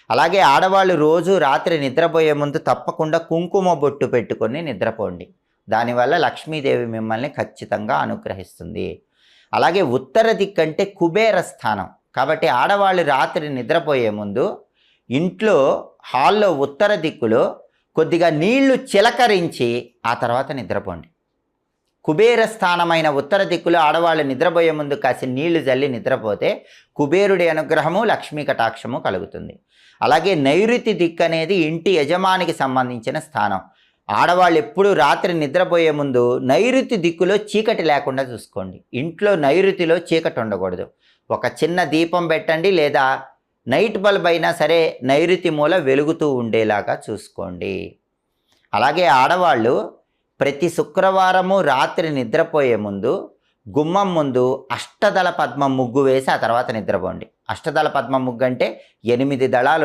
అలాగే ఆడవాళ్ళు రోజు రాత్రి నిద్రపోయే ముందు తప్పకుండా కుంకుమ బొట్టు పెట్టుకొని నిద్రపోండి. దానివల్ల లక్ష్మీదేవి మిమ్మల్ని ఖచ్చితంగా అనుగ్రహిస్తుంది. అలాగే ఉత్తర దిక్కంటే కుబేర స్థానం. కాబట్టి ఆడవాళ్ళు రాత్రి నిద్రపోయే ముందు ఇంట్లో హాల్లో ఉత్తర దిక్కులో కొద్దిగా నీళ్లు చిలకరించి ఆ తర్వాత నిద్రపోండి. కుబేర స్థానమైన ఉత్తర దిక్కులో ఆడవాళ్ళు నిద్రపోయే ముందు కాసి నీళ్లు జల్లి నిద్రపోతే కుబేరుడి అనుగ్రహము, లక్ష్మీ కటాక్షము కలుగుతుంది. అలాగే నైరుతి దిక్కు అనేది ఇంటి యజమానికి సంబంధించిన స్థానం. ఆడవాళ్ళు ఎప్పుడు రాత్రి నిద్రపోయే ముందు నైరుతి దిక్కులో చీకటి లేకుండా చూసుకోండి. ఇంట్లో నైరుతిలో చీకటి ఉండకూడదు. ఒక చిన్న దీపం పెట్టండి, లేదా నైట్ బల్బ్ అయినా సరే నైరుతి మూల వెలుగుతూ ఉండేలాగా చూసుకోండి. అలాగే ఆడవాళ్ళు ప్రతి శుక్రవారము రాత్రి నిద్రపోయే ముందు గుమ్మం ముందు అష్టదళ పద్మం ముగ్గు వేసి ఆ తర్వాత నిద్రపోండి. అష్టదళ పద్మం ముగ్గు అంటే 8 దళాలు